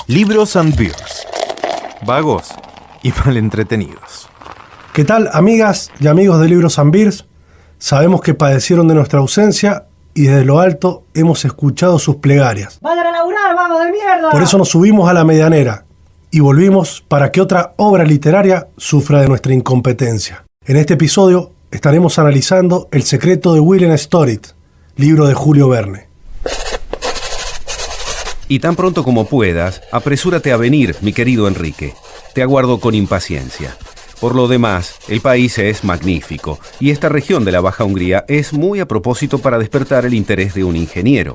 Libros and Beers. Vagos y mal entretenidos. ¿Qué tal, amigas y amigos de Libros and Beers? Sabemos que padecieron de nuestra ausencia y desde lo alto hemos escuchado sus plegarias. ¡Vayan a laburar, vagos de mierda! Por eso nos subimos a la medianera y volvimos para que otra obra literaria sufra de nuestra incompetencia. En este episodio estaremos analizando El secreto de William Storit, libro de Julio Verne. Y tan pronto como puedas, apresúrate a venir, mi querido Enrique. Te aguardo con impaciencia. Por lo demás, el país es magnífico, y esta región de la Baja Hungría es muy a propósito para despertar el interés de un ingeniero.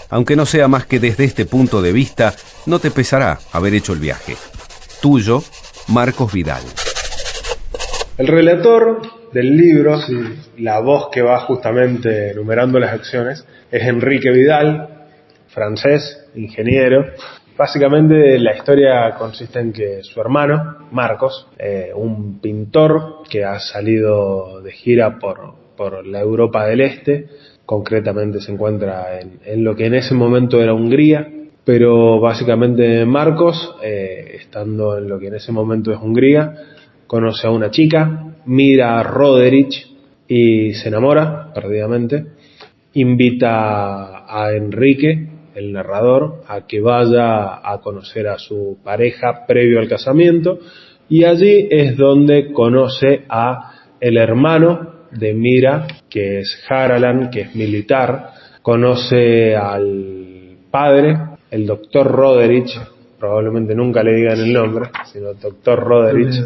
Aunque no sea más que desde este punto de vista, no te pesará haber hecho el viaje. Tuyo, Marcos Vidal. El relator del libro, la voz que va justamente enumerando las acciones, es Enrique Vidal, francés, ingeniero. Básicamente la historia consiste en que su hermano, Marcos, un pintor que ha salido de gira por la Europa del Este, concretamente se encuentra en lo que en ese momento era Hungría, pero básicamente Marcos, estando en lo que en ese momento es Hungría, conoce a una chica, Mira Roderich, y se enamora perdidamente. Invita a Enrique, el narrador, a que vaya a conocer a su pareja previo al casamiento, y allí es donde conoce a el hermano de Mira, que es Haralan, que es militar. Conoce al padre, el doctor Roderich, probablemente nunca le digan el nombre, sino el doctor Roderich,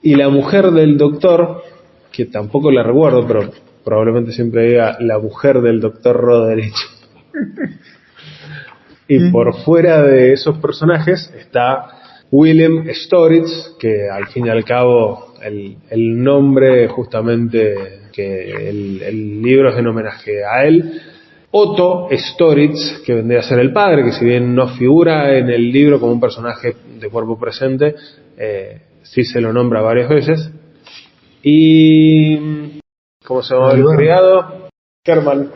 y la mujer del doctor, que tampoco la recuerdo, pero probablemente siempre diga la mujer del doctor Roderich. Y por fuera de esos personajes está William Storit, que al fin y al cabo el nombre justamente que el libro es en homenaje a él. Otto Storit, que vendría a ser el padre, que si bien no figura en el libro como un personaje de cuerpo presente, sí se lo nombra varias veces. Y ¿cómo se llama el criado? Herman.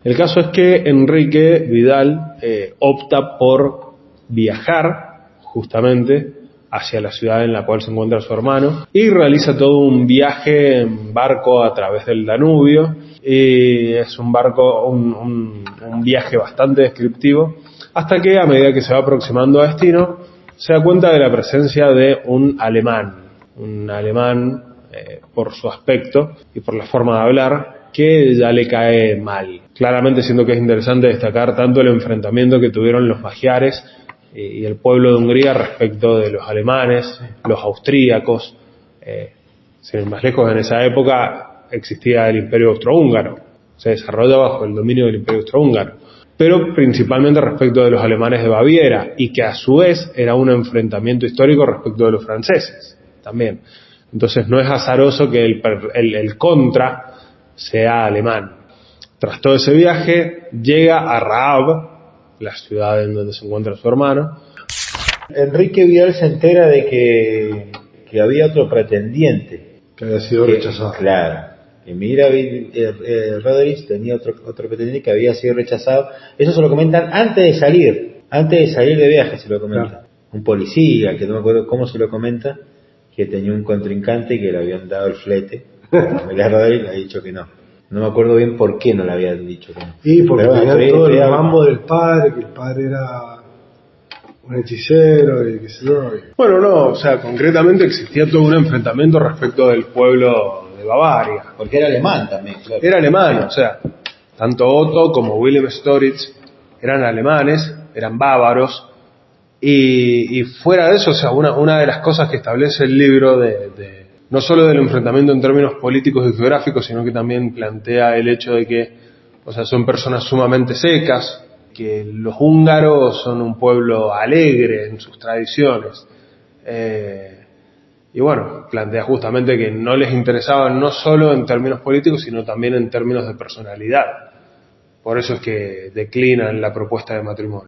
El caso es que Enrique Vidal opta por viajar justamente hacia la ciudad en la cual se encuentra su hermano y realiza todo un viaje en barco a través del Danubio, y es un viaje bastante descriptivo, hasta que a medida que se va aproximando a destino se da cuenta de la presencia de un alemán por su aspecto y por la forma de hablar, que ya le cae mal. Claramente siento que es interesante destacar tanto el enfrentamiento que tuvieron los magiares y el pueblo de Hungría respecto de los alemanes, los austríacos. Sin ir más lejos, en esa época existía el Imperio Austrohúngaro, se desarrolla bajo el dominio del Imperio Austrohúngaro, pero principalmente respecto de los alemanes de Baviera, y que a su vez era un enfrentamiento histórico respecto de los franceses también. Entonces no es azaroso que el contra sea alemán. Tras todo ese viaje, llega a Raab, la ciudad en donde se encuentra su hermano. Enrique Vidal se entera de que había otro pretendiente. Que había sido rechazado. Claro. Que Mira Roderich tenía otro pretendiente que había sido rechazado. Eso se lo comentan antes de salir de viaje se lo comentan. Claro. Un policía, que no me acuerdo cómo se lo comenta, que tenía un contrincante y que le habían dado el flete. Mira Roderich le ha dicho que no. No me acuerdo bien por qué no le habían dicho que no. Y porque tenían todo el mambo del padre, que el padre era un hechicero y qué sé yo. Bueno, no, o sea, concretamente existía todo un enfrentamiento respecto del pueblo de Bavaria. Porque era alemán también, claro. Era alemán, o sea, tanto Otto como William Storit eran alemanes, eran bávaros, y fuera de eso, o sea, una de las cosas que establece el libro no solo del enfrentamiento en términos políticos y geográficos, sino que también plantea el hecho de que, o sea, son personas sumamente secas, que los húngaros son un pueblo alegre en sus tradiciones, y bueno, plantea justamente que no les interesaba no solo en términos políticos, sino también en términos de personalidad. Por eso es que declinan la propuesta de matrimonio.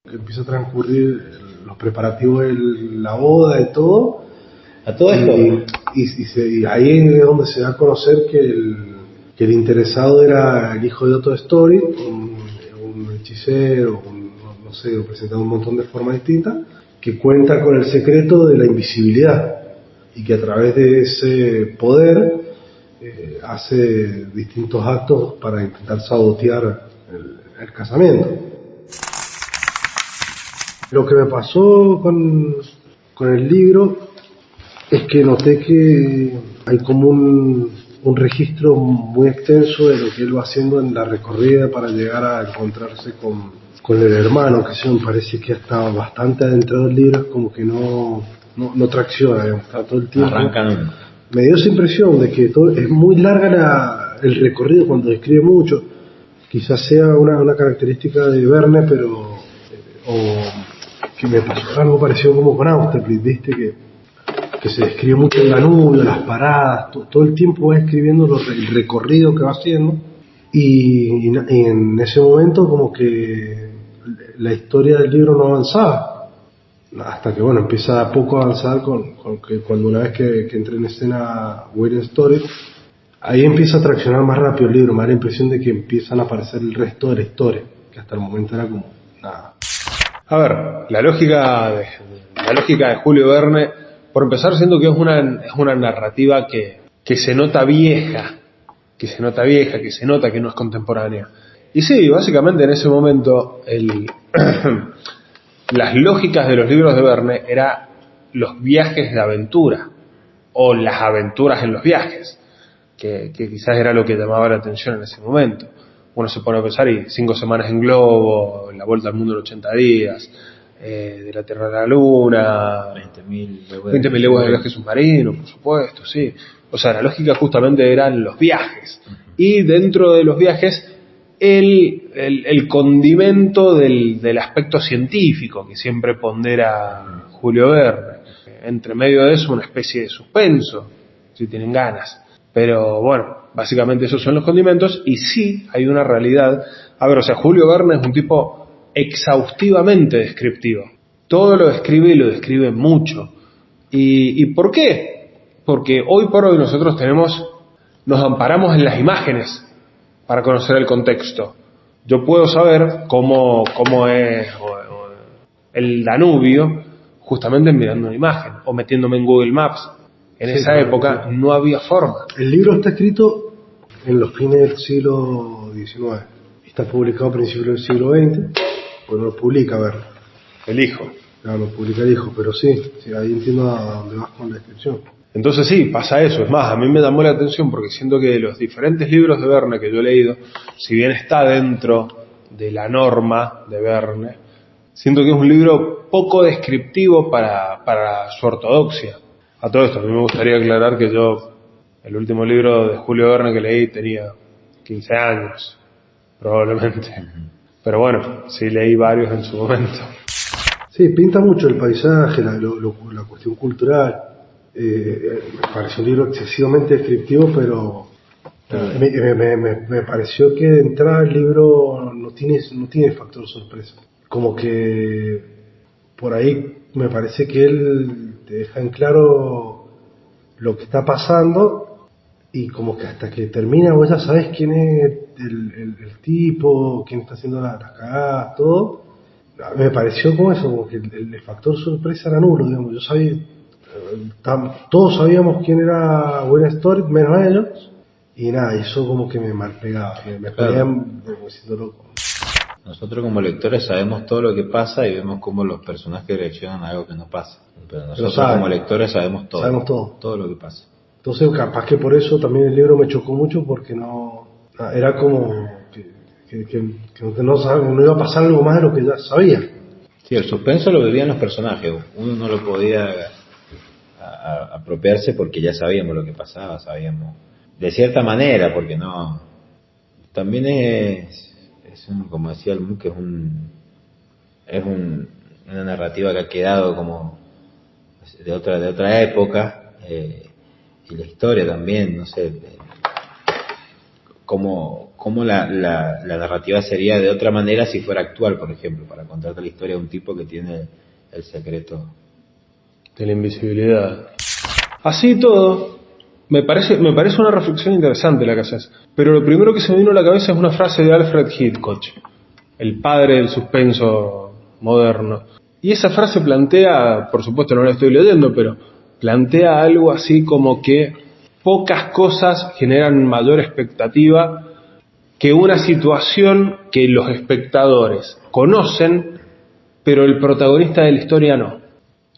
Empieza a transcurrir los preparativos de la boda y todo. ¿A todo esto? Y ahí es donde se da a conocer que el interesado era el hijo de Otto Storit, un hechicero, no no sé, lo presenta de un montón de formas distintas, que cuenta con el secreto de la invisibilidad y que a través de ese poder hace distintos actos para intentar sabotear el casamiento. Lo que me pasó con el libro es que noté que hay como un registro muy extenso de lo que él va haciendo en la recorrida para llegar a encontrarse con el hermano, que eso me parece que está bastante adentrado el libro, es como que no tracciona, digamos, está todo el tiempo. Arrancan. Me dio esa impresión de que es muy larga el recorrido cuando describe mucho. Quizás sea una característica de Verne, pero o que me pasó algo parecido como con Austerlitz, ¿viste? Que se describe mucho el Danubio, las paradas, todo el tiempo va escribiendo el recorrido que va haciendo y en ese momento como que la historia del libro no avanzaba hasta que bueno empieza a poco a avanzar con que cuando una vez que entra en escena Wayne Story, ahí empieza a traccionar más rápido el libro. Me da la impresión de que empiezan a aparecer el resto de la historia, que hasta el momento era como nada. A ver, la lógica de Julio Verne, por empezar, siento que es una narrativa que se nota vieja, que se nota que no es contemporánea. Y sí, básicamente en ese momento las lógicas de los libros de Verne eran los viajes de aventura o las aventuras en los viajes, que quizás era lo que llamaba la atención en ese momento. Uno se pone a pensar y 5 semanas en globo, la vuelta al mundo en 80 días, de la Tierra a la Luna, 20.000 leguas de viaje submarino, por supuesto, sí. O sea, la lógica justamente eran los viajes. Y dentro de los viajes, el condimento del aspecto científico que siempre pondera Julio Verne. Entre medio de eso, una especie de suspenso, si tienen ganas. Pero bueno, básicamente esos son los condimentos y sí hay una realidad. A ver, o sea, Julio Verne es un tipo exhaustivamente descriptivo. Todo lo describe y lo describe mucho. ¿Y por qué? Porque hoy por hoy nosotros nos amparamos en las imágenes para conocer el contexto. Yo puedo saber cómo es el Danubio justamente mirando una imagen o metiéndome en Google Maps. En esa época no había forma. El libro está escrito en los fines del siglo XIX. Está publicado a principios del siglo XX. Pues no lo publica Verne. El hijo. Claro, lo publica el hijo, pero sí, ahí entiendo a dónde vas con la descripción. Entonces sí, pasa eso. Es más, a mí me llamó la atención porque siento que de los diferentes libros de Verne que yo he leído, si bien está dentro de la norma de Verne, siento que es un libro poco descriptivo para su ortodoxia. A todo esto, a mí me gustaría aclarar que yo, el último libro de Julio Verne que leí tenía 15 años, probablemente. Pero bueno, sí leí varios en su momento. Sí, pinta mucho el paisaje, la cuestión cultural. Me pareció un libro excesivamente descriptivo, pero me pareció que de entrada el libro no tiene factor sorpresa. Como que por ahí me parece que él te deja en claro lo que está pasando y como que hasta que termina vos ya sabés quién es el tipo, quién está haciendo las cagadas, todo. Me pareció como eso, como que el factor sorpresa era nulo, digamos. Yo sabía, todos sabíamos quién era Wayne Story, menos ellos, y nada, eso como que me malpegaba, me pegaban como siendo loco. Nosotros como lectores sabemos todo lo que pasa y vemos cómo los personajes reaccionan a algo que no pasa. Pero nosotros como lectores sabemos todo lo que pasa. Entonces capaz que por eso también el libro me chocó mucho, porque no era como que no iba a pasar algo más de lo que ya sabía. Sí, el suspenso lo vivían los personajes, uno no lo podía apropiarse porque ya sabíamos lo que pasaba, sabíamos de cierta manera, porque no también es como decía el Muque, es una narrativa que ha quedado como de otra época, y la historia también, no sé cómo la narrativa sería de otra manera si fuera actual, por ejemplo, para contarte la historia de un tipo que tiene el secreto de la invisibilidad. Así todo, me parece una reflexión interesante la que haces, pero lo primero que se me vino a la cabeza es una frase de Alfred Hitchcock, el padre del suspenso moderno. Y esa frase plantea, por supuesto no la estoy leyendo, pero plantea algo así como que pocas cosas generan mayor expectativa que una situación que los espectadores conocen, pero el protagonista de la historia no.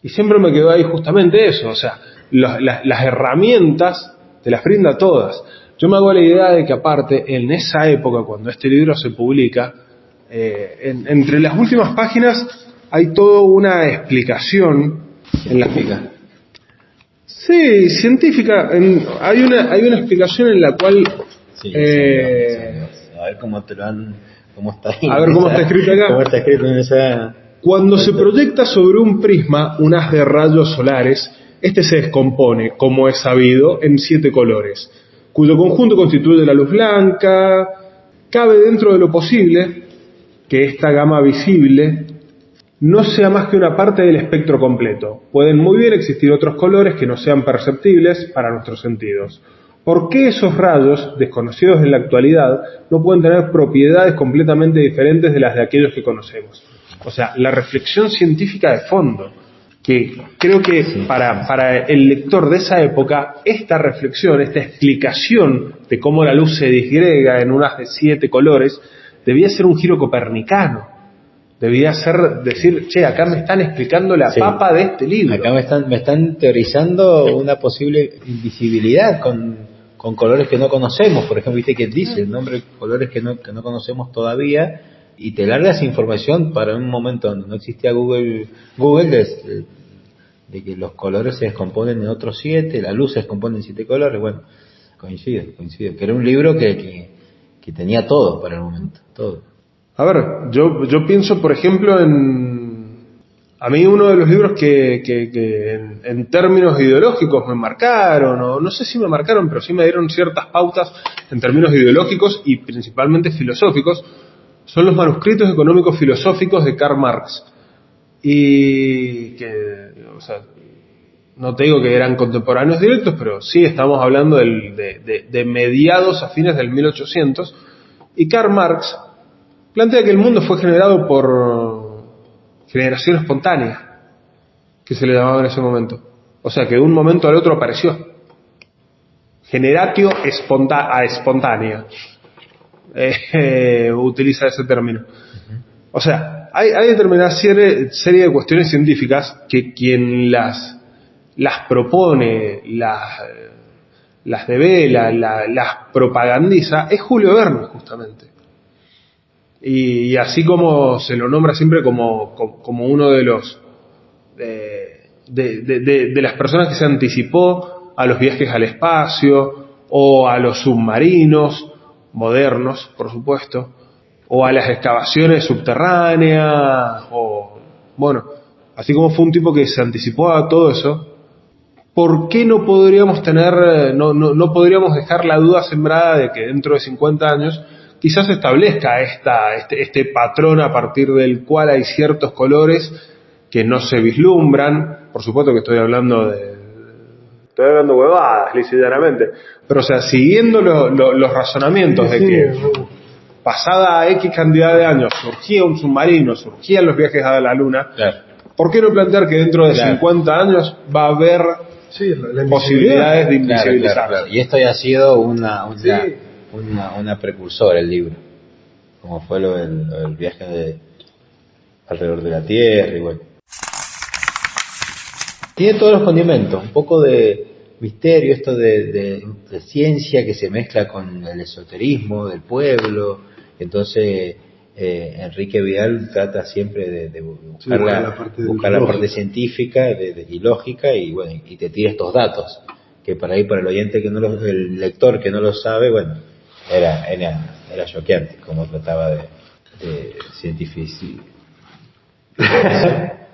Y siempre me quedó ahí justamente eso, o sea, las herramientas te las brinda todas. Yo me hago la idea de que aparte, en esa época, cuando este libro se publica, entre las últimas páginas hay toda una explicación en la ¿Científica? Sí, científica. Hay una explicación en la cual Sí, a ver cómo te lo han... ¿Cómo está ahí? A ver cómo está escrito acá. ¿Cómo está escrito en esa...? Cuando se proyecta sobre un prisma un haz de rayos solares, este se descompone, como es sabido, en 7 colores, cuyo conjunto constituye la luz blanca. Cabe dentro de lo posible que esta gama visible no sea más que una parte del espectro completo. Pueden muy bien existir otros colores que no sean perceptibles para nuestros sentidos. ¿Por qué esos rayos, desconocidos en la actualidad, no pueden tener propiedades completamente diferentes de las de aquellos que conocemos? O sea, la reflexión científica de fondo, que creo que para el lector de esa época, esta reflexión, esta explicación de cómo la luz se disgrega en un haz de 7 colores, debía ser un giro copernicano. Debía ser decir, che, acá me están explicando la papa de este libro. Acá me están teorizando una posible invisibilidad con colores que no conocemos. Por ejemplo, viste que dice el nombre de colores que no conocemos todavía, y te largas información para un momento donde no existía Google de que los colores se descomponen en otros 7, la luz se descompone en 7 colores. Bueno, coincide, que era un libro que tenía todo para el momento, todo. A ver, yo pienso, por ejemplo, a mí uno de los libros que en términos ideológicos me marcaron, o no sé si me marcaron, pero sí me dieron ciertas pautas en términos ideológicos y principalmente filosóficos, son los manuscritos económicos filosóficos de Karl Marx. Y que, o sea, no te digo que eran contemporáneos directos, pero sí estamos hablando de mediados a fines del 1800, y Karl Marx plantea que el mundo fue generado por generación espontánea, que se le llamaba en ese momento. O sea, que de un momento al otro apareció. Generatio espontánea. Utiliza ese término. O sea, hay determinada serie de cuestiones científicas que quien las propone, las devela, las propagandiza, es Julio Verne, justamente. Y así como se lo nombra siempre como uno de los de las personas que se anticipó a los viajes al espacio o a los submarinos modernos, por supuesto, o a las excavaciones subterráneas, o bueno, así como fue un tipo que se anticipó a todo eso, ¿por qué no podríamos no podríamos dejar la duda sembrada de que dentro de 50 años quizás se establezca este patrón a partir del cual hay ciertos colores que no se vislumbran? Por supuesto que estoy hablando huevadas, lisa y llanamente, pero o sea, siguiendo los razonamientos de que pasada X cantidad de años surgía un submarino, surgían los viajes a la Luna, claro. ¿Por qué no plantear que dentro de 50 años va a haber posibilidades de invisibilizar? Claro. Y esto ya ha sido una precursora, el libro, como fue el viaje alrededor de la Tierra, y bueno. Tiene todos los condimentos, un poco de misterio, esto de ciencia que se mezcla con el esoterismo del pueblo. Entonces Enrique Vidal trata siempre de buscar la parte científica y lógica, y bueno, y te tira estos datos que para el oyente el lector que no lo sabe, bueno, era choqueante como trataba de cientificar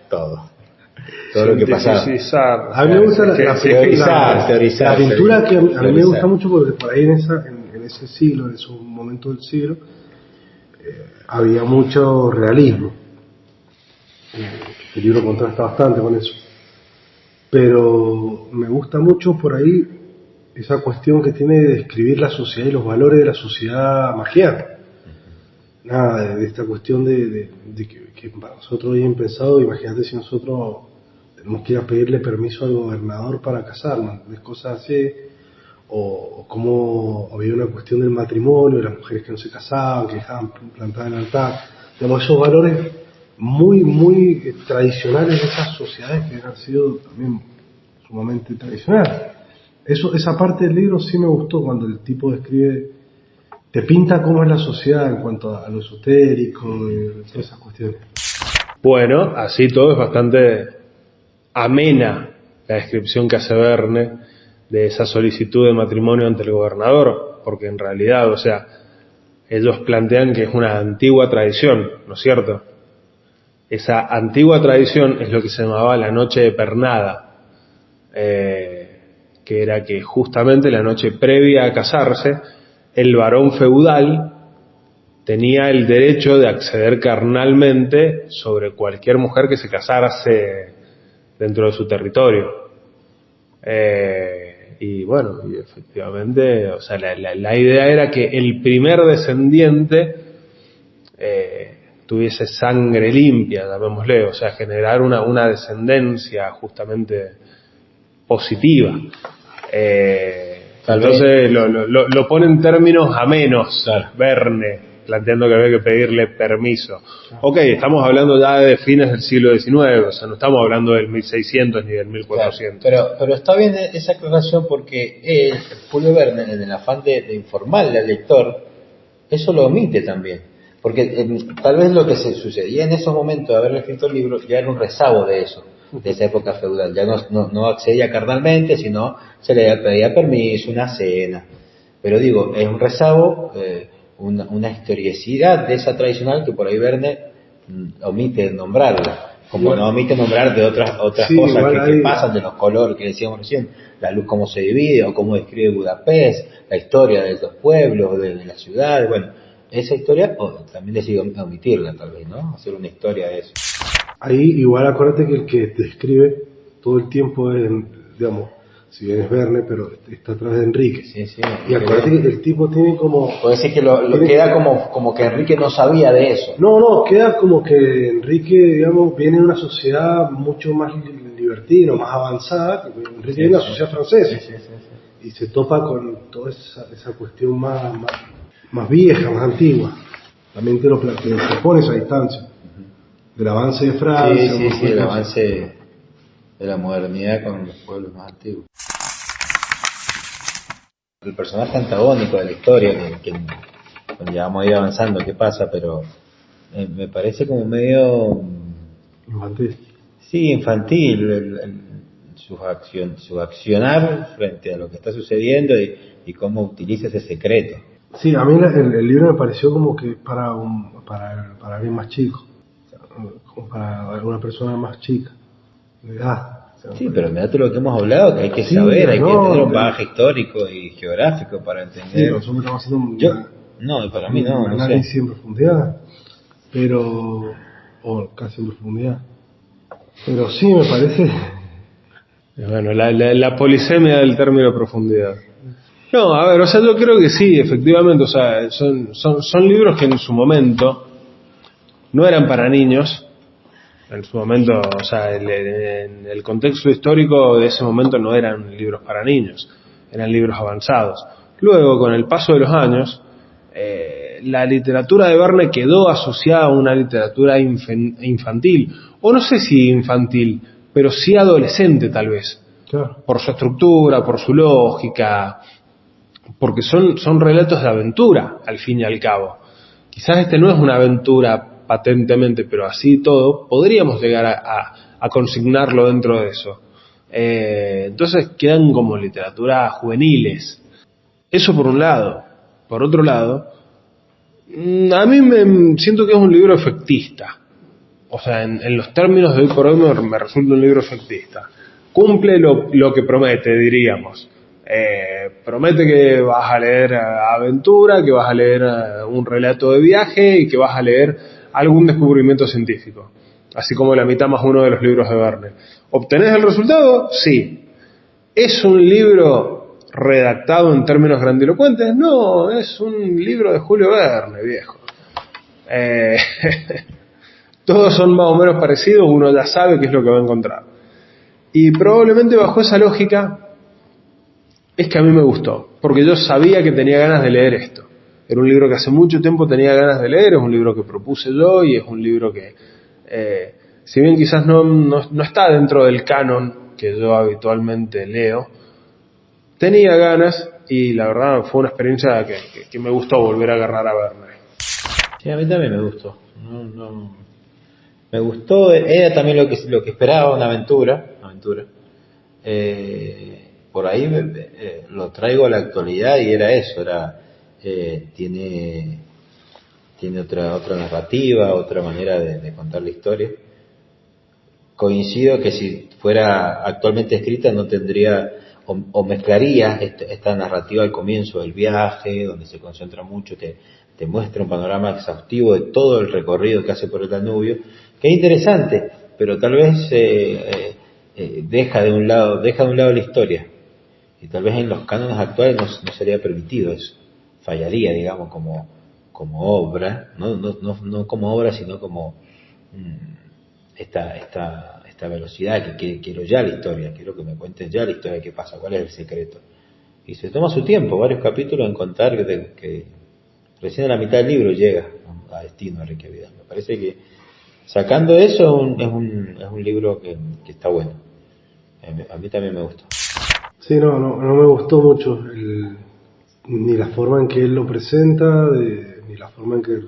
todo lo que pasaba. A mí me gusta la aventura, que a mí me gusta mucho, porque por ahí en ese siglo, en esos momentos del siglo, había mucho realismo. El libro contrasta bastante con eso. Pero me gusta mucho por ahí esa cuestión que tiene de describir la sociedad y los valores de la sociedad magiana. nada, de esta cuestión de que para nosotros bien pensado, imagínate si nosotros tenemos que ir a pedirle permiso al gobernador para casarnos, cosas así, o cómo había una cuestión del matrimonio, de las mujeres que no se casaban, que dejaban plantada en el altar, digamos, esos valores muy tradicionales de esas sociedades que han sido también sumamente tradicionales. Esa parte del libro sí me gustó cuando el tipo describe, te pinta cómo es la sociedad en cuanto a lo esotérico y todas esas cuestiones. Bueno, así todo es bastante amena la descripción que hace Verne de esa solicitud de matrimonio ante el gobernador, porque en realidad, o sea, ellos plantean que es una antigua tradición, ¿no es cierto? Esa antigua tradición es lo que se llamaba la noche de pernada, que era que justamente la noche previa a casarse, el varón feudal tenía el derecho de acceder carnalmente sobre cualquier mujer que se casase dentro de su territorio. Y bueno, y efectivamente, o sea, la idea era que el primer descendiente tuviese sangre limpia, llamémosle, o sea, generar una descendencia justamente positiva. Entonces lo pone en términos amenos, claro. Verne, planteando que había que pedirle permiso. Ok, estamos hablando ya de fines del siglo XIX, o sea, no estamos hablando del 1600 ni del 1400. Claro, pero está bien esa aclaración porque Julio Verne, en el afán de informarle al lector, eso lo omite también. Porque tal vez lo que se sucedía en esos momentos de haber escrito el libro ya era un rezago de eso, de esa época feudal. Ya no accedía carnalmente, sino se le pedía permiso, una cena. Pero digo, es un rezago, una historicidad de esa tradicional que por ahí Verne omite nombrarla. Como bueno, no omite nombrar de otras sí, cosas que pasan, de los colores que decíamos recién, la luz cómo se divide o cómo describe Budapest, la historia de los pueblos, de la ciudad, bueno. Esa historia también decidió omitirla tal vez, ¿no? Hacer una historia de eso. Ahí igual acuérdate que el que describe todo el tiempo es, digamos, si bien es Verne, pero está atrás de Enrique. Sí. Y acuérdate que el tipo tiene como... Puede ser que lo queda como que Enrique no sabía de eso. No, queda como que Enrique, digamos, viene de una sociedad mucho más libertina, más avanzada. Enrique viene de una sociedad francesa. Sí. Y se topa con toda esa cuestión más vieja, más antigua. También te pone esa distancia del avance de Francia. Sí, el avance de la modernidad con los pueblos más antiguos. El personaje antagónico de la historia, que ya vamos a ir avanzando, qué pasa, pero me parece como medio... Infantil. Sí, infantil, su accionar frente a lo que está sucediendo y cómo utiliza ese secreto. Sí, a mí el libro me pareció como que para alguien más chico, o sea, como para alguna persona más chica, de edad. O sea, sí, pero mirá todo lo que hemos hablado, que hay que saber, hay que tener un bagaje histórico y geográfico para entender. Sí, nosotros estamos haciendo para mí no análisis en profundidad, o casi en profundidad. Pero sí me parece... Bueno, la polisemia del término profundidad. No, a ver, o sea, yo creo que sí, efectivamente, o sea, son libros que en su momento no eran para niños, en su momento, o sea, en el contexto histórico de ese momento no eran libros para niños, eran libros avanzados. Luego, con el paso de los años, la literatura de Verne quedó asociada a una literatura infantil, o no sé si infantil, pero sí adolescente tal vez, claro. Por su estructura, por su lógica, porque son relatos de aventura, al fin y al cabo. Quizás este no es una aventura patentemente, pero así todo, podríamos llegar a consignarlo dentro de eso. Entonces quedan como literatura juveniles. Eso por un lado. Por otro lado, a mí me siento que es un libro efectista. O sea, en los términos de hoy por hoy me resulta un libro efectista. Cumple lo que promete, diríamos. Promete que vas a leer aventura, que vas a leer un relato de viaje y que vas a leer algún descubrimiento científico, así como la mitad más uno de los libros de Verne. ¿Obtenés el resultado? Sí. ¿Es un libro redactado en términos grandilocuentes? No, es un libro de Julio Verne, viejo. Todos son más o menos parecidos, uno ya sabe qué es lo que va a encontrar. Y probablemente bajo esa lógica es que a mí me gustó, porque yo sabía que tenía ganas de leer esto. Era un libro que hace mucho tiempo tenía ganas de leer, es un libro que propuse yo y es un libro que, si bien quizás no está dentro del canon que yo habitualmente leo, tenía ganas y la verdad fue una experiencia que me gustó volver a agarrar a verme. Sí, a mí también me gustó. Me gustó, era también lo que esperaba, una aventura. Por ahí lo traigo a la actualidad y era eso, tiene otra narrativa, otra manera de contar la historia. Coincido que si fuera actualmente escrita no tendría o mezclaría esta narrativa al comienzo del viaje, donde se concentra mucho, te muestra un panorama exhaustivo de todo el recorrido que hace por el Danubio, que es interesante, pero tal vez deja de un lado la historia, y tal vez en los cánones actuales no sería permitido eso, fallaría, digamos, como obra, no como obra, sino como esta velocidad que quiero ya la historia, quiero que me cuenten ya la historia, qué pasa, cuál es el secreto. Y se toma su tiempo, varios capítulos, en contar que recién a la mitad del libro llega a destino Enrique Vidal. Me parece que sacando eso es un libro que está bueno. A mí también me gustó. Sí, no me gustó mucho ni la forma en que él lo presenta, ni la forma en que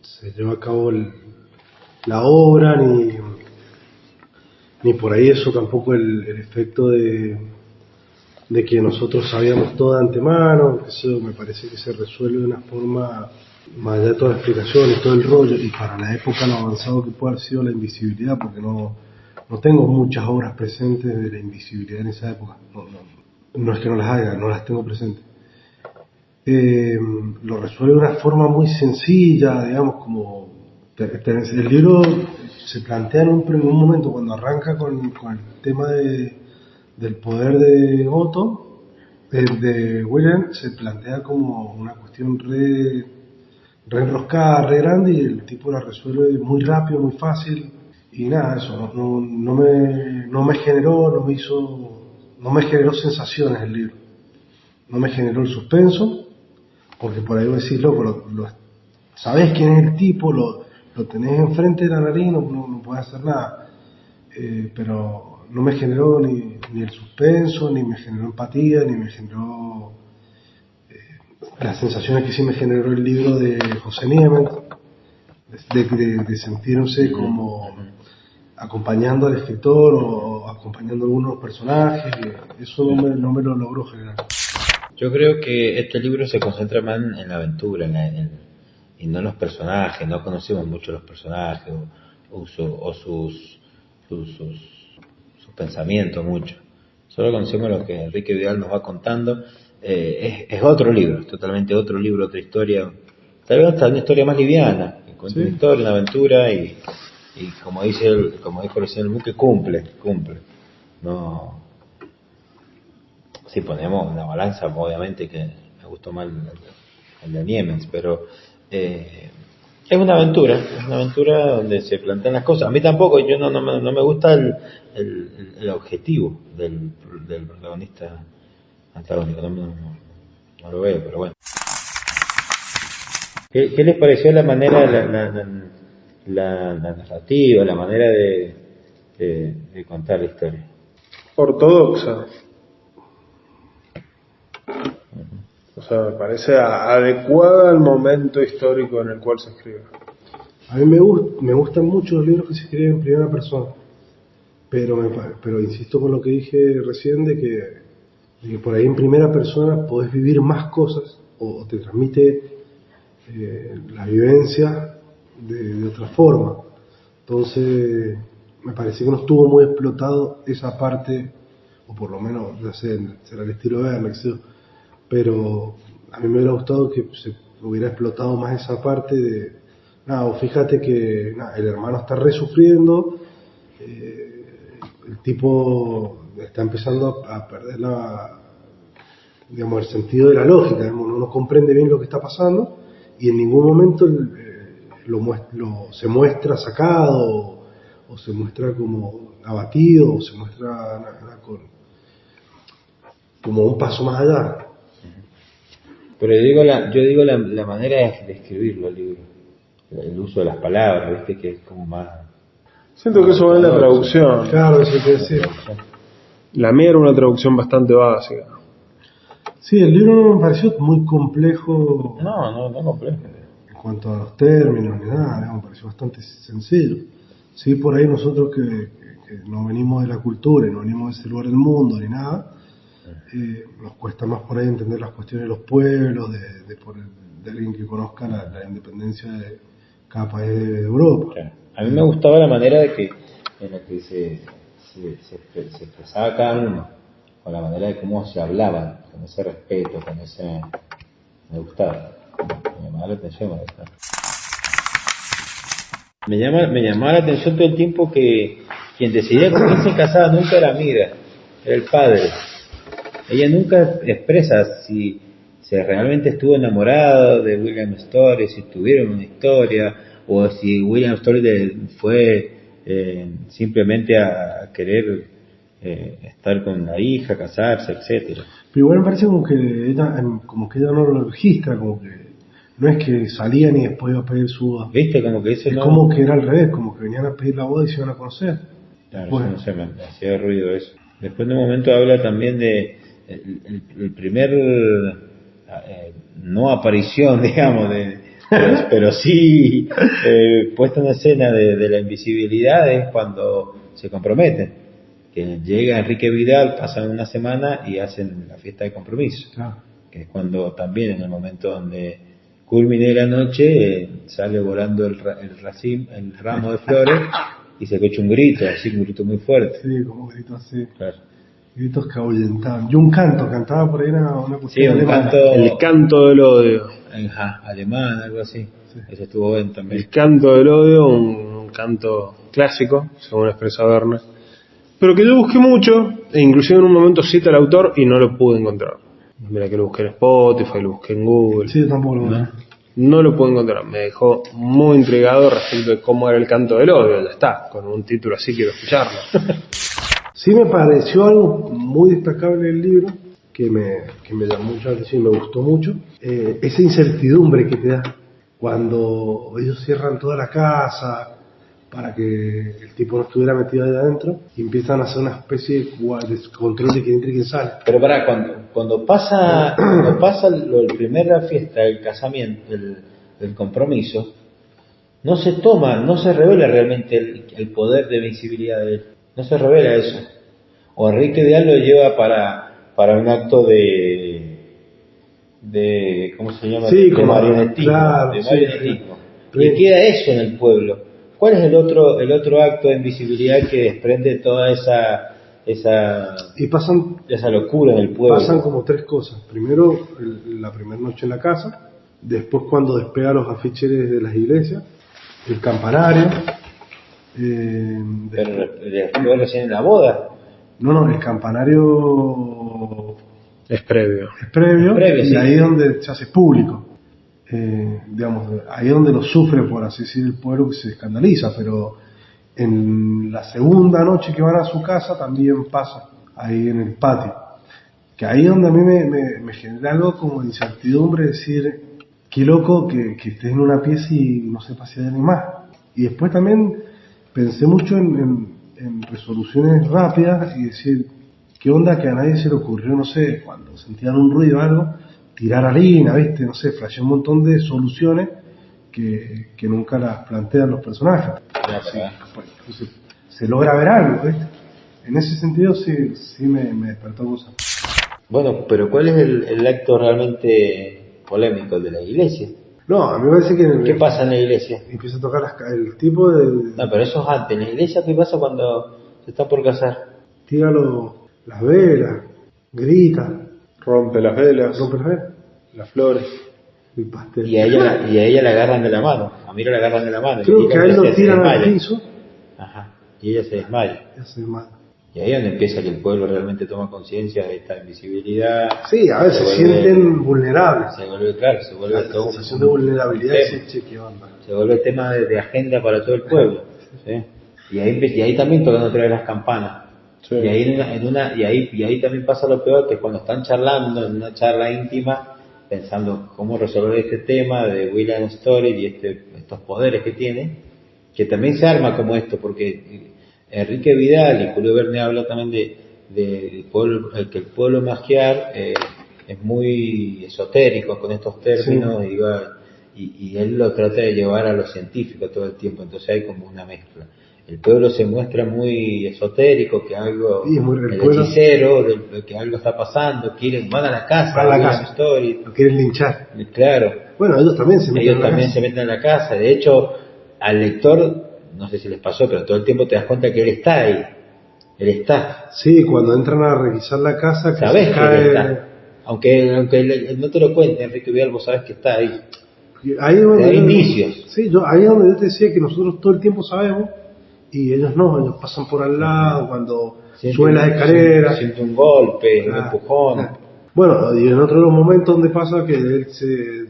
se lleva a cabo la obra, ni por ahí eso tampoco el efecto de que nosotros sabíamos todo de antemano, que eso me parece que se resuelve de una forma, más allá de toda la explicación y todo el rollo, y para la época lo avanzado que puede haber sido la invisibilidad, porque no tengo muchas obras presentes de la invisibilidad en esa época, no es que no las haya, no las tengo presentes. Lo resuelve de una forma muy sencilla, digamos, como el libro se plantea en un momento cuando arranca con el tema del poder de Otto, de William, se plantea como una cuestión re enroscada, re grande, y el tipo la resuelve muy rápido, muy fácil, y nada, eso no me generó sensaciones el libro, no me generó el suspenso, porque por ahí vos decís, loco, sabés quién es el tipo, lo tenés enfrente de la nariz, no podés hacer nada, pero no me generó ni el suspenso, ni me generó empatía, ni me generó las sensaciones que sí me generó el libro de José Niemeyer, de sentirse como acompañando al escritor o acompañando a algunos personajes, eso no me lo logró generar. Yo creo que este libro se concentra más en la aventura, y no en los personajes. No conocemos mucho los personajes o sus pensamientos mucho. Solo conocemos lo que Enrique Vidal nos va contando. Es otro libro, totalmente otro libro, otra historia. Tal vez hasta una historia más liviana, que cuenta una historia, una aventura, y como dijo recién el buque, cumple. No. Si ponemos una balanza, obviamente que me gustó más el de Niemens, pero es una aventura donde se plantean las cosas. A mí tampoco, yo no me gusta el objetivo del protagonista antagónico, no lo veo, pero bueno. ¿Qué les pareció la manera, la narrativa, la manera de contar la historia? Ortodoxa. O sea, me parece adecuada al momento histórico en el cual se escribe. A mí me gustan mucho los libros que se escriben en primera persona, pero insisto con lo que dije recién, de que por ahí en primera persona podés vivir más cosas o te transmite la vivencia de otra forma. Entonces me parece que no estuvo muy explotado esa parte, o por lo menos, no sé, será el estilo de Verne, pero a mí me hubiera gustado que se hubiera explotado más esa parte de, fíjate que el hermano está re sufriendo, el tipo está empezando a perder el sentido de la lógica, no comprende bien lo que está pasando, y en ningún momento el se muestra sacado, o se muestra como abatido, o se muestra como un paso más allá. Pero yo digo la manera de escribirlo el libro, el uso de las palabras, viste, que es como más... Siento que eso va en la traducción. Claro, eso quiere decir. La mía era una traducción bastante básica. Sí, el libro no me pareció muy complejo. No complejo. En cuanto a los términos ni nada, me pareció bastante sencillo. Sí, por ahí nosotros que no venimos de la cultura y no venimos de ese lugar del mundo ni nada, nos cuesta más por ahí entender las cuestiones de los pueblos, de alguien que conozca la independencia de cada país de Europa. Claro. A mí me gustaba la manera en la que se expresaba cada uno, con la manera de cómo se hablaban, con ese respeto, con ese... Me gustaba, me llamaba la atención, me llamaba la atención todo el tiempo que quien decidía con quién se casaba nunca era Mira, era el padre. Ella nunca expresa si realmente estuvo enamorada de William Story, si tuvieron una historia, o si William Story fue simplemente a querer estar con la hija, casarse, etcétera. Pero igual me parece como que ella no lo registra, como que no es que salían y después iba a pedir su boda. ¿Viste? Como que eso es no... como que era al revés, como que venían a pedir la boda y se iban a conocer. Claro, bueno. eso no sé, me hacía ruido eso. Después en un momento habla también de el primer no aparición, digamos, pero sí puesta en escena de la invisibilidad es cuando se comprometen, que llega Enrique Vidal, pasan una semana y hacen la fiesta de compromiso, Claro. que es cuando también en el momento donde culmine la noche sale volando el ramo de flores y se escucha un grito, así un grito muy fuerte. Sí, como gritos así. Claro. Gritos que ahuyentaban. Y un canto, cantaba por ahí una cuestión Sí, un alemana. canto... El canto del odio. Alemán, algo así. Sí. Eso estuvo bien también. El canto del odio, un canto clásico, según expresa Werner. Pero que yo busqué mucho, e inclusive en un momento cita al autor y no lo pude encontrar. Mira que lo busqué en Spotify, lo busqué en Google. Sí, yo tampoco lo veo. No lo pude encontrar. Me dejó muy intrigado respecto de cómo era el canto del odio. Ya está, con un título así quiero escucharlo. Sí me pareció algo muy destacable del libro, que me llamó mucho la atención y me gustó mucho, esa incertidumbre que te da cuando ellos cierran toda la casa para que el tipo no estuviera metido ahí adentro y empiezan a hacer una especie de control de quién entra y quién sale. Pero cuando pasa el primera fiesta, el casamiento, el compromiso, no se revela realmente el poder de visibilidad de él. No se revela eso. O Enrique Vidal lo lleva para un acto de ¿cómo se llama? Sí, de marionetismo. Claro, de marionetismo. Sí. Y queda eso en el pueblo. ¿Cuál es el otro acto de invisibilidad que desprende toda esa locura en el pueblo? Pasan como tres cosas. Primero, la primera noche en la casa. Después, cuando despega los afiches de las iglesias. El campanario. Pero después recién en la boda. No, el campanario Es previo. es previo y sí. ahí es donde se hace público. Digamos, ahí es donde lo sufre, por así decir, el pueblo, que se escandaliza, pero en la segunda noche que van a su casa también pasa, ahí en el patio. Que ahí es donde a mí me genera algo como de incertidumbre, decir, qué loco que estés en una pieza y no sepas si hay alguien más. Y después también pensé mucho en resoluciones rápidas y decir, ¿qué onda que a nadie se le ocurrió, no sé, cuando sentían un ruido o algo, tirar harina, ¿viste? No sé, flasheó un montón de soluciones que nunca las plantean los personajes. Entonces, se logra ver algo, ¿viste? En ese sentido sí me despertó cosas. Bueno, pero ¿cuál es el acto realmente polémico, el de la iglesia? No, a mí me parece que... ¿Qué pasa en la iglesia? Empieza a tocar el tipo de... No, pero eso es antes. ¿En la iglesia qué pasa cuando se está por casar? Tira las velas, grita, Rompe las velas, rompe las velas, las flores. el pastel. Y a ella la agarran de la mano. A Miro la agarran de la mano. Creo y que a él lo se tiran al desmaya. piso. Ajá. Y ella se desmaya. Ya se desmaya. Y ahí es donde empieza que el pueblo realmente toma conciencia de esta invisibilidad. Sí, a veces se sienten vulnerables. Se vuelve, claro, se vuelve La todo sensación de vulnerabilidad tema. es che, ¿qué onda? Se vuelve tema de agenda para todo el pueblo. ¿Sí? Y ahí también tocan otra vez las campanas. Sí. Y ahí y ahí también pasa lo peor, que cuando están charlando en una charla íntima, pensando cómo resolver este tema de William Story y estos poderes que tiene, que también se arma como esto, porque Enrique Vidal y Julio Verne habla también de pueblo, que el pueblo magiar es muy esotérico con estos términos, y él lo trata de llevar a lo científico todo el tiempo, entonces hay como una mezcla. El pueblo se muestra muy esotérico, que algo, el hechicero, que algo está pasando, van a la casa, van a la casa. Story, Lo quieren linchar. Claro. Bueno, ellos también se meten en la casa. De hecho, al lector, no sé si les pasó, pero todo el tiempo te das cuenta que él está ahí. Él está. Sí, cuando entran a revisar la casa, que sabes se que cae... él está. Aunque él no te lo cuente, Enrique Vidal, vos sabes que está ahí. Ahí es donde hay indicios. Sí, ahí es donde yo te decía que nosotros todo el tiempo sabemos y ellos no, ellos pasan por al lado cuando suben las escaleras. Siente un golpe, un empujón. Bueno, y en otro de los momentos donde pasa que él se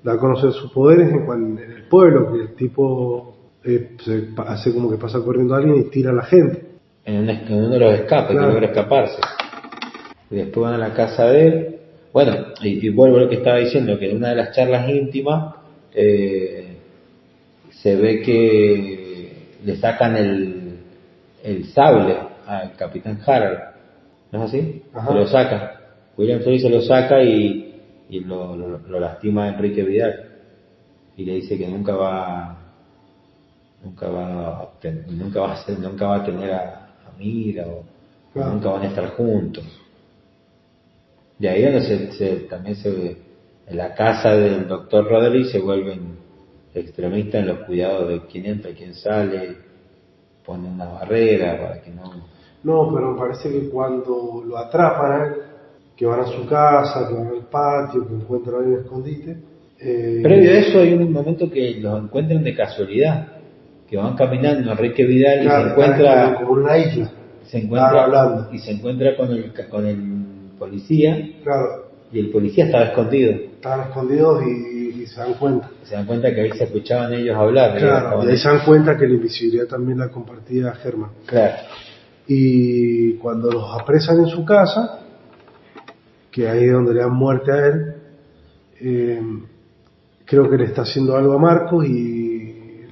da a conocer sus poderes en el pueblo, que el tipo se hace como que pasa corriendo a alguien y tira a la gente. En uno de los escapes, que logra escaparse. Y después van a la casa de él. Bueno, y vuelvo a lo que estaba diciendo, que en una de las charlas íntimas se ve que le sacan el sable al Capitán Harald, ¿no es así? Ajá. Se lo saca, William Story se lo saca y lo lastima a Enrique Vidal y le dice que nunca va a tener a Mira o nunca van a estar juntos. Y ahí es donde también se ve, en la casa del doctor Roderick se vuelven extremistas en los cuidados de quién entra y quién sale, ponen una barrera para que no... No, pero me parece que cuando lo atrapan a él, que van a su casa, que van al patio, que encuentran ahí un escondite... Previo a eso hay un momento que los encuentran de casualidad, que van caminando Enrique Vidal y se encuentra... como en una isla. Hablando. Y se encuentra con el policía. Claro. Y el policía estaba escondido. Estaban escondidos y se dan cuenta. Se dan cuenta que ahí se escuchaban ellos hablar. Claro, y ahí se dan cuenta que la invisibilidad también la compartía Herman. Claro. Y cuando los apresan en su casa, que ahí es donde le dan muerte a él, creo que le está haciendo algo a Marcos y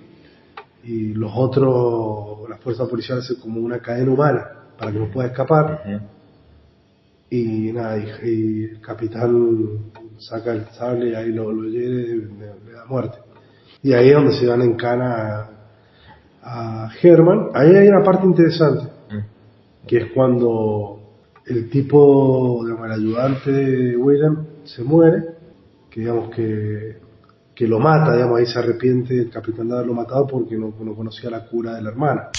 los otros, las fuerzas policiales hacen como una cadena humana para que no pueda escapar. Uh-huh. Y nada, y el capitán saca el sable y ahí lo hiere y le da muerte. Y ahí es donde se dan en cana a Herman. Ahí hay una parte interesante, que es cuando el tipo, digamos, el ayudante de William se muere, que digamos que lo mata, digamos, ahí se arrepiente el capitán de haberlo matado porque no conocía la cura de la hermana.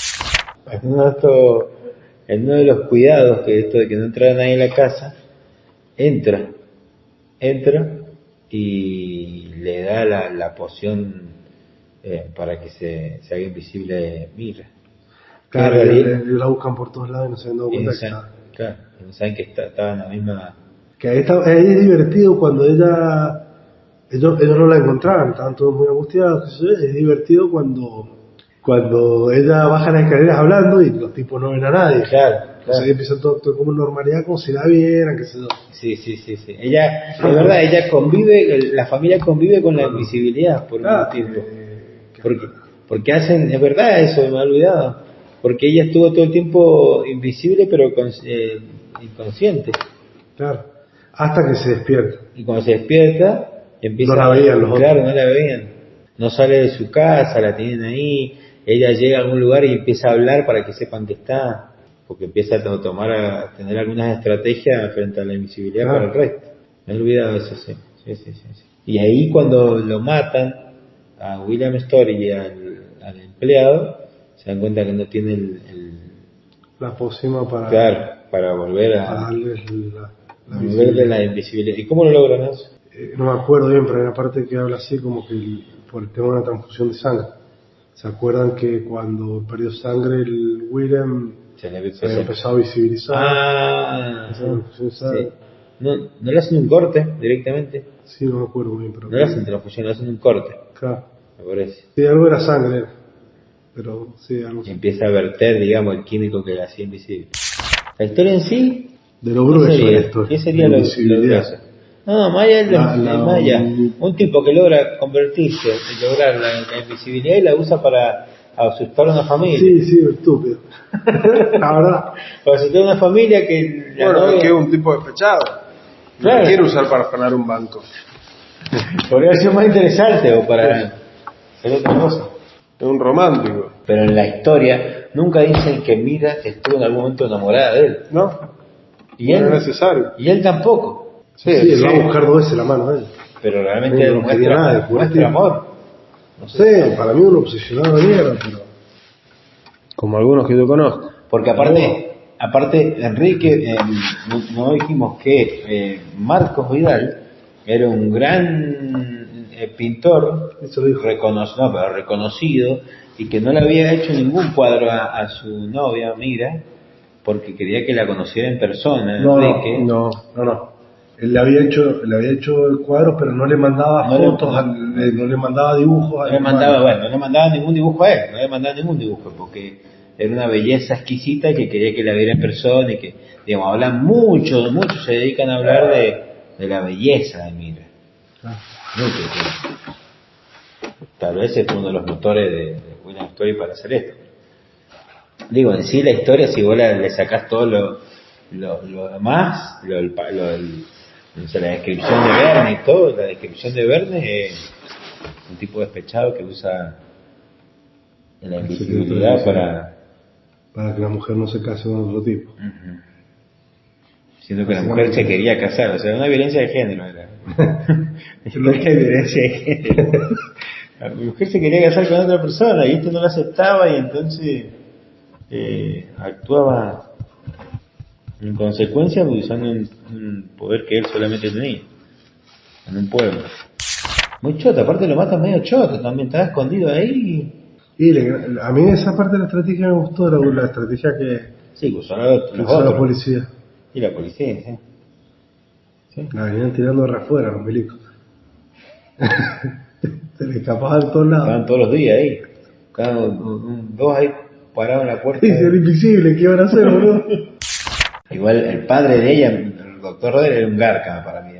En uno de los cuidados, que esto de que no entrara nadie en la casa, entra y le da la poción para que se haga invisible Mira. Claro, ellos la buscan por todos lados y no se han dado cuenta que no saben que estaba en la misma... Que ahí es divertido cuando ellos no la encontraban, estaban todos muy angustiados, es divertido cuando ella baja las escaleras hablando y los tipos no ven a nadie. Claro. Entonces ahí empiezan todo como normalidad, como si la vieran, qué sé yo. Sí. Ella, de verdad, ella convive, la familia convive con la invisibilidad por un tiempo. Porque hacen, es verdad eso, me he olvidado. Porque ella estuvo todo el tiempo invisible, pero inconsciente. Claro. Hasta que se despierta. Y cuando se despierta, empieza no la veían los otros. No la veían. No sale de su casa, la tienen ahí. Ella llega a algún lugar y empieza a hablar para que sepan que está. Porque empieza a tener algunas estrategias frente a la invisibilidad para el resto. Me he olvidado de eso, sí. Y ahí cuando lo matan a William Story y al empleado, se dan cuenta que no tiene la pócima para volver a volver de la invisibilidad. ¿Y cómo lo logran eso? No me acuerdo bien, pero hay una parte que habla así como que por el tema de una transfusión de sangre. ¿Se acuerdan que cuando perdió sangre el William Se le ve Se había empezado a visibilizar. Se había empezado a usar. sí. No le hacen un corte directamente. Sí, no me acuerdo bien, pero... No le hacen transfusión, le hacen un corte, Claro. me parece. Sí, algo era sangre, pero sí, algo Y empieza a verter, digamos, el químico que la hacía invisible. La historia en sí, de lo ¿qué grueso de sería? esto. ¿Qué sería lo grueso? No, Maya es Maya. Un tipo que logra convertirse, lograr la invisibilidad y la usa para asustar a una familia. Sí, estúpido. La verdad. Para asustar a una familia que... la Bueno, novia- es que es un tipo despechado. Claro. Lo quiere usar para afanar un banco. Podría ser más interesante o para hacer otra cosa. Es un romántico. Pero en la historia nunca dicen que Mira estuvo en algún momento enamorada de él. ¿No? Y No él, es necesario. y él tampoco. Sí, él va a buscar 2 veces la mano a él. Pero realmente No quería nada de muestra amor. No sé, para mí un obsesionado de mierda, pero... Como algunos que yo conozco. Porque aparte Enrique, no dijimos que Marcos Vidal era un gran pintor, Eso lo dijo. pero reconocido, y que no le había hecho ningún cuadro a su novia, Mira, porque quería que la conociera en persona, Enrique. No. Él le había hecho cuadros, pero no le mandaba No le- fotos, no le mandaba dibujos. No le mandaba ningún dibujo a él, no le mandaba ningún dibujo, porque era una belleza exquisita que quería que la viera en persona y que, digamos, hablan mucho, se dedican a hablar de la belleza de Mira. Mucho tiempo. Tal vez es uno de los motores de William Story para hacer esto. Digo, en sí la historia, si vos le sacás todo lo demás, o sea, la descripción de Verne y todo, la descripción de Verne es un tipo despechado que usa la invisibilidad para que la mujer no se case con otro tipo. Siendo que la mujer se quería casar, o sea, una violencia de género era. Una violencia de género. La mujer se quería casar con otra persona y esto no lo aceptaba y entonces actuaba en consecuencia usando un poder que él solamente tenía en un pueblo. Muy choto, aparte lo matan medio choto también, estaba escondido ahí. Y a mí esa parte de la estrategia me gustó, la estrategia que Sí, pues son los usó la otros. policía. Y la policía, sí. Sí. La venían tirando de afuera los milicos. Se le escapaban de todos lados. Estaban todos los días ahí. Dos ahí parados en la puerta. Y era invisible, ¿qué iban a hacer, boludo? Igual el padre de ella, el doctor Roder, era un garca para mí.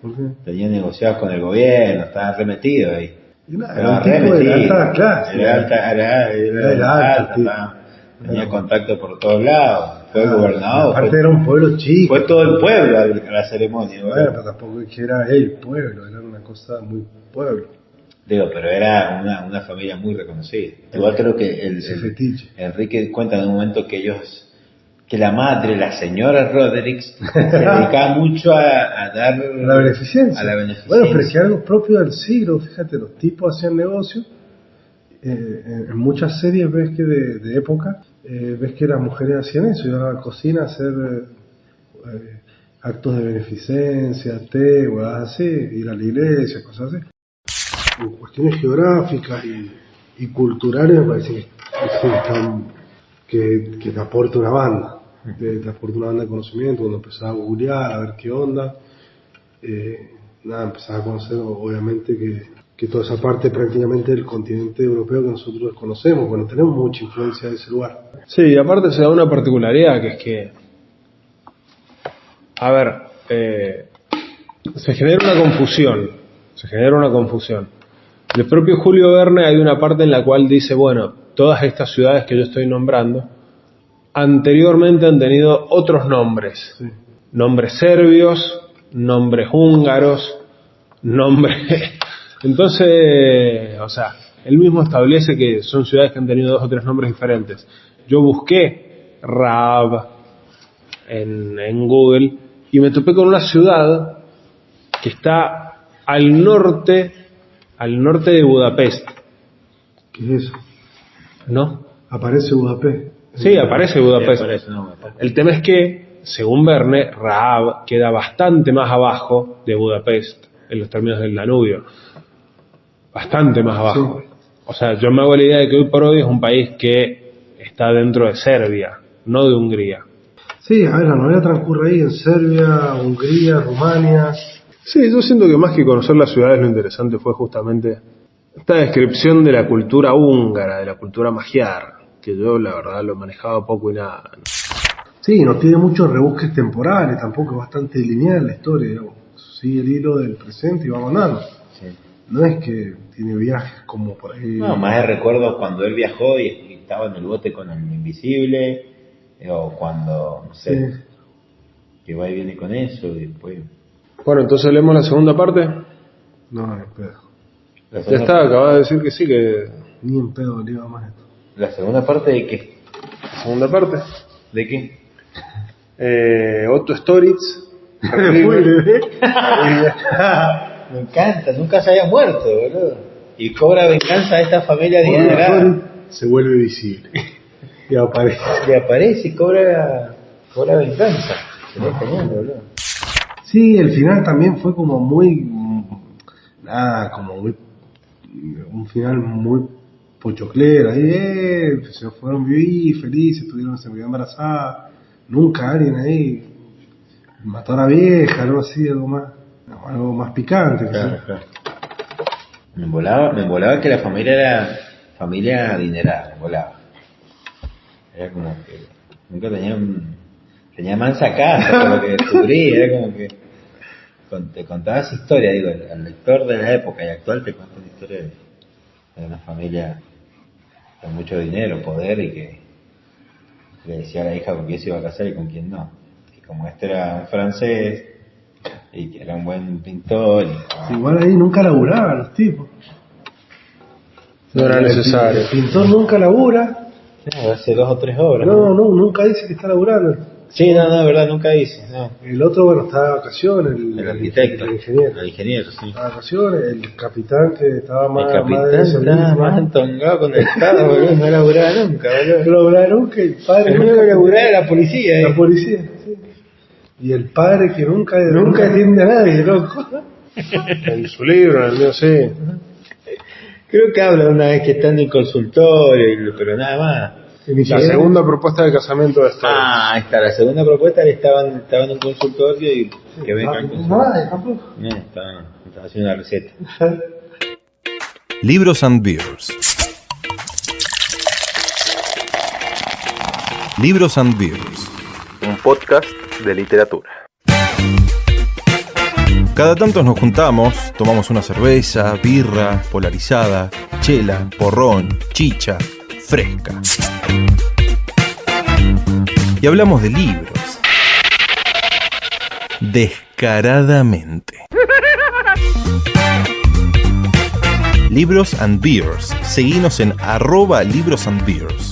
¿Por qué? Tenía negociados con el gobierno, estaba remetido ahí. Y nada, era un tipo de alta clase. Era alta, tipo. tenía contacto por todos lados. Fue gobernador. Aparte Fue, era un pueblo chico. fue todo el pueblo a la ceremonia. Bueno, pero tampoco es que era el pueblo, era una cosa muy pueblo. Digo, pero era una familia muy reconocida. Igual creo que Ese fetiche. Enrique cuenta en un momento que la madre, la señora Roderick, se dedicaba mucho a dar... A la beneficencia. A la beneficencia. Bueno, pero es que algo propio del siglo, fíjate, los tipos hacían negocio. En muchas series ves que de época, ves que las mujeres hacían eso, iban a la cocina a hacer actos de beneficencia, té, huevadas así, ir a la iglesia, cosas así. En cuestiones geográficas y culturales me parece que te aporta una banda, te aporta una banda de conocimiento. Cuando empezaba a googlear, a ver qué onda, empezaba a conocer obviamente que toda esa parte prácticamente del continente europeo que nosotros desconocemos, bueno, tenemos mucha influencia de ese lugar. Sí, aparte se da una particularidad que es que, a ver, se genera una confusión. Del propio Julio Verne hay una parte en la cual dice, bueno, todas estas ciudades que yo estoy nombrando anteriormente han tenido otros nombres, Sí. nombres serbios, nombres húngaros, nombres... Entonces, o sea, él mismo establece que son ciudades que han tenido 2 o 3 nombres diferentes. Yo busqué Raab en Google y me topé con una ciudad que está al norte de Budapest, ¿Qué es eso? ¿no? Aparece Budapest. Sí, aparece Budapest. Aparece, no, El tema es que, según Verne, Raab queda bastante más abajo de Budapest en los términos del Danubio. Bastante más abajo. Sí. O sea, yo me hago la idea de que hoy por hoy es un país que está dentro de Serbia. no de Hungría. Sí, a ver, la novela transcurre ahí en Serbia, Hungría, Rumania. Sí, yo siento que más que conocer las ciudades, lo interesante fue justamente esta descripción de la cultura húngara, de la cultura magiar, que yo la verdad lo manejaba poco y nada. Sí, no tiene muchos rebusques temporales, tampoco es bastante lineal la historia, digamos. Sigue el hilo del presente y va mandando. Sí. No es que tiene viajes como por ahí. No, más de recuerdo cuando él viajó y estaba en el bote con el invisible, o cuando, no sé, Sí. que va y viene con eso, y después... Bueno, entonces leemos la segunda parte. No, ni en pedo. La Ya segunda, está, acabas de decir que sí, que Ni en pedo le iba más esto. ¿La segunda parte de qué? segunda parte. ¿De qué? Otto Storitz. Me encanta, nunca se había muerto, boludo. Y cobra venganza a esta familia adinerada. Se vuelve visible. Y aparece. Le aparece y cobra venganza. Sería genial, boludo. Sí, el final también fue como muy. Nada, como muy. Un final muy pochoclero. Ahí, se fueron vivir felices, se quedó embarazada. Nunca alguien ahí mató a la vieja, algo así, algo más picante. Claro, claro. Me volaba que la familia era familia adinerada, me volaba. Era como que nunca tenía mansa casa, por lo que descubrí, era como que te contaba esa historia, digo, al lector de la época y actual te cuenta la historia de una familia con mucho dinero, poder, y que le decía a la hija con quién se iba a casar y con quién no. Y como este era un francés y que era un buen pintor, Igual ahí nunca laburaban los tipos. No era necesario. El pintor nunca labura. hace 2 o 3 obras. No, nunca dice que está laburando. Sí, no, es verdad, nunca hice. No. El otro, bueno, está de vacaciones. El arquitecto. El ingeniero. El ingeniero, sí. Está de vacaciones. El capitán que estaba más. El capitán estaba más entongado con el Estado, boludo. No laburaba nunca, boludo. No laburaba nunca. El padre. El único que laburaba era la policía, La policía, sí. Y el padre que nunca atiende a nadie, loco. En su libro, en el mío, sí. Creo que habla una vez que está en el consultorio, pero nada más. La segunda propuesta de casamiento de Storitz. Ahí está, la segunda propuesta le estaban en un consultorio y que venga al consultorio. Tampoco. No, estaba haciendo una receta. Libros and Beers. Libros and Beers. Un podcast de literatura. Cada tanto nos juntamos, tomamos una cerveza, birra, polarizada, chela, porrón, chicha, fresca. Y hablamos de libros. Descaradamente. Libros and Beers. Seguinos en @Libros and Beers.